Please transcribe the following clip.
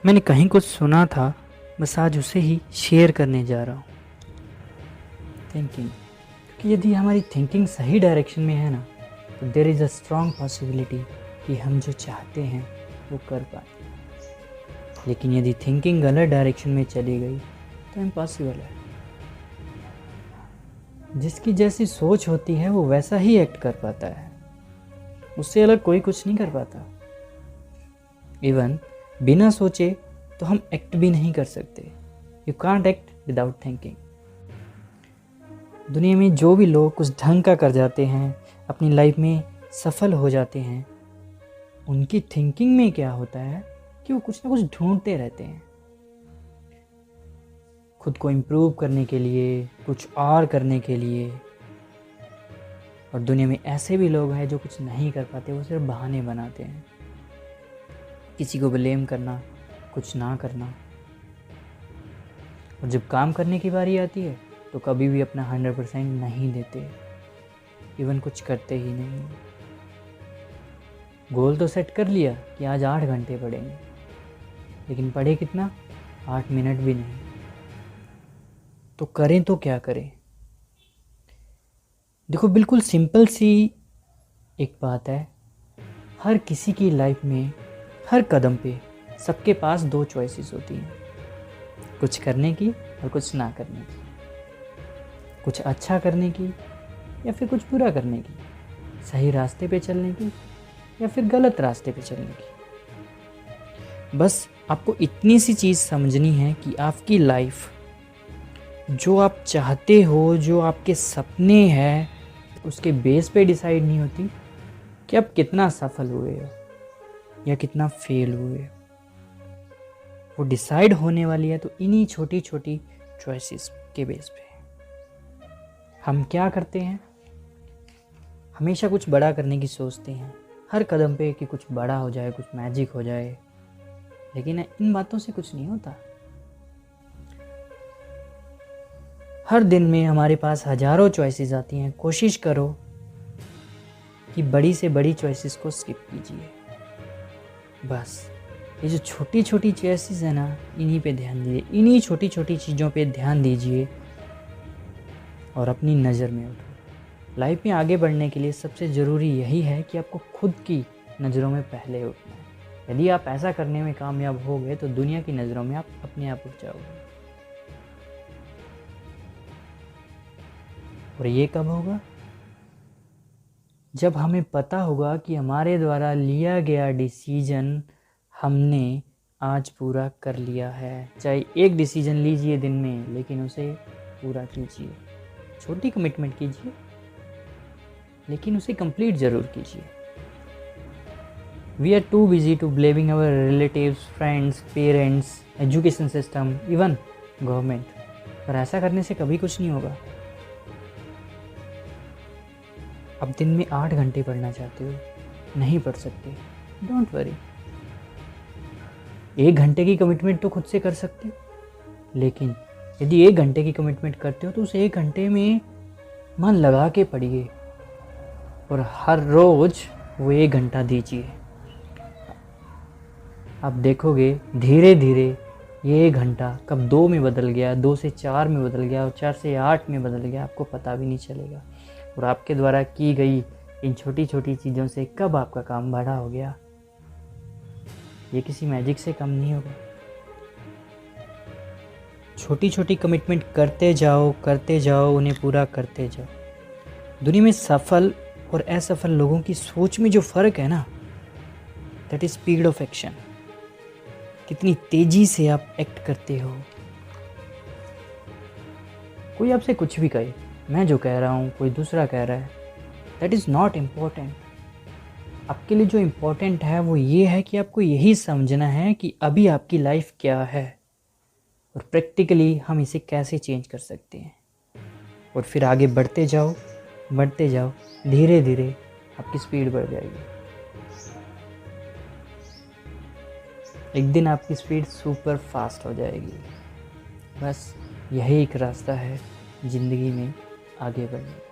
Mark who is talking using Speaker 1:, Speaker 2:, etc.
Speaker 1: मैंने कहीं कुछ सुना था, बस आज उसे ही शेयर करने जा रहा हूँ। थिंकिंग, क्योंकि यदि हमारी थिंकिंग सही डायरेक्शन में है ना, तो there is a strong possibility कि हम जो चाहते हैं वो कर पाए। लेकिन यदि थिंकिंग गलत डायरेक्शन में चली गई तो इम्पॉसिबल है। जिसकी जैसी सोच होती है वो वैसा ही एक्ट कर पाता है, उससे अलग कोई कुछ नहीं कर पाता। इवन बिना सोचे तो हम एक्ट भी नहीं कर सकते। You can't act without thinking. दुनिया में जो भी लोग कुछ ढंग का कर जाते हैं, अपनी लाइफ में सफल हो जाते हैं, उनकी थिंकिंग में क्या होता है कि वो कुछ ना कुछ ढूंढते रहते हैं, खुद को इम्प्रूव करने के लिए, कुछ और करने के लिए। और दुनिया में ऐसे भी लोग हैं जो कुछ नहीं कर पाते, वो सिर्फ बहाने बनाते हैं, किसी को ब्लेम करना, कुछ ना करना। और जब काम करने की बारी आती है तो कभी भी अपना 100% नहीं देते, इवन कुछ करते ही नहीं। गोल तो सेट कर लिया कि आज 8 घंटे पढ़ेंगे, लेकिन पढ़े कितना? 8 मिनट भी नहीं। तो करें तो क्या करें? देखो, बिल्कुल सिंपल सी एक बात है, हर किसी की लाइफ में हर कदम पे सबके पास 2 चॉइसेस होती हैं, कुछ करने की और कुछ ना करने की, कुछ अच्छा करने की या फिर कुछ बुरा करने की, सही रास्ते पे चलने की या फिर गलत रास्ते पे चलने की। बस आपको इतनी सी चीज़ समझनी है कि आपकी लाइफ, जो आप चाहते हो, जो आपके सपने हैं, उसके बेस पे डिसाइड नहीं होती कि आप कितना सफल हुए हो या कितना फेल हुए। वो डिसाइड होने वाली है तो इन्हीं छोटी छोटी चॉइसेस के बेस पे। हम क्या करते हैं? हमेशा कुछ बड़ा करने की सोचते हैं हर कदम पे कि कुछ बड़ा हो जाए, कुछ मैजिक हो जाए, लेकिन इन बातों से कुछ नहीं होता। हर दिन में हमारे पास हजारों चॉइसेस आती हैं। कोशिश करो कि बड़ी से बड़ी चॉइसेस को स्किप कीजिए। बस ये जो छोटी छोटी चॉइसेस है ना, इन्हीं पे ध्यान दीजिए, इन्हीं छोटी छोटी चीज़ों पे ध्यान दीजिए और अपनी नज़र में उठो। लाइफ में आगे बढ़ने के लिए सबसे ज़रूरी यही है कि आपको खुद की नज़रों में पहले उठना है। यदि आप ऐसा करने में कामयाब हो गए तो दुनिया की नज़रों में आप अपने आप उठ जाओगे। और ये कब होगा? जब हमें पता होगा कि हमारे द्वारा लिया गया डिसीजन हमने आज पूरा कर लिया है। चाहे एक डिसीजन लीजिए दिन में, लेकिन उसे पूरा कीजिए। छोटी कमिटमेंट कीजिए, लेकिन उसे कंप्लीट ज़रूर कीजिए। We are too busy to blaming our relatives, friends, parents, education system, even government. पर ऐसा करने से कभी कुछ नहीं होगा। अब दिन में 8 घंटे पढ़ना चाहते हो, नहीं पढ़ सकते, डोंट वरी। 1 घंटे की कमिटमेंट तो खुद से कर सकते हो, लेकिन यदि 1 घंटे की कमिटमेंट करते हो तो उस 1 घंटे में मन लगा के पढ़िए और हर रोज वो 1 घंटा दीजिए। आप देखोगे धीरे धीरे ये 1 घंटा कब 2 में बदल गया, 2 से 4 में बदल गया और 4 से 8 में बदल गया, आपको पता भी नहीं चलेगा। और आपके द्वारा की गई इन छोटी छोटी चीज़ों से कब आपका काम बड़ा हो गया, ये किसी मैजिक से कम नहीं होगा। छोटी छोटी कमिटमेंट करते जाओ, उन्हें पूरा करते जाओ। दुनिया में सफल और असफल लोगों की सोच में जो फ़र्क है ना, that is speed of action. कितनी तेजी से आप एक्ट करते हो। कोई आपसे कुछ भी कहे, मैं जो कह रहा हूँ कोई दूसरा कह रहा है, दैट इज़ नॉट इम्पोर्टेंट। आपके लिए जो इम्पोर्टेंट है वो ये है कि आपको यही समझना है कि अभी आपकी लाइफ क्या है और प्रैक्टिकली हम इसे कैसे चेंज कर सकते हैं। और फिर आगे बढ़ते जाओ, धीरे धीरे आपकी स्पीड बढ़ जाएगी। एक दिन आपकी स्पीड सुपर फास्ट हो जाएगी। बस यही एक रास्ता है ज़िंदगी में आगे बढ़ने का।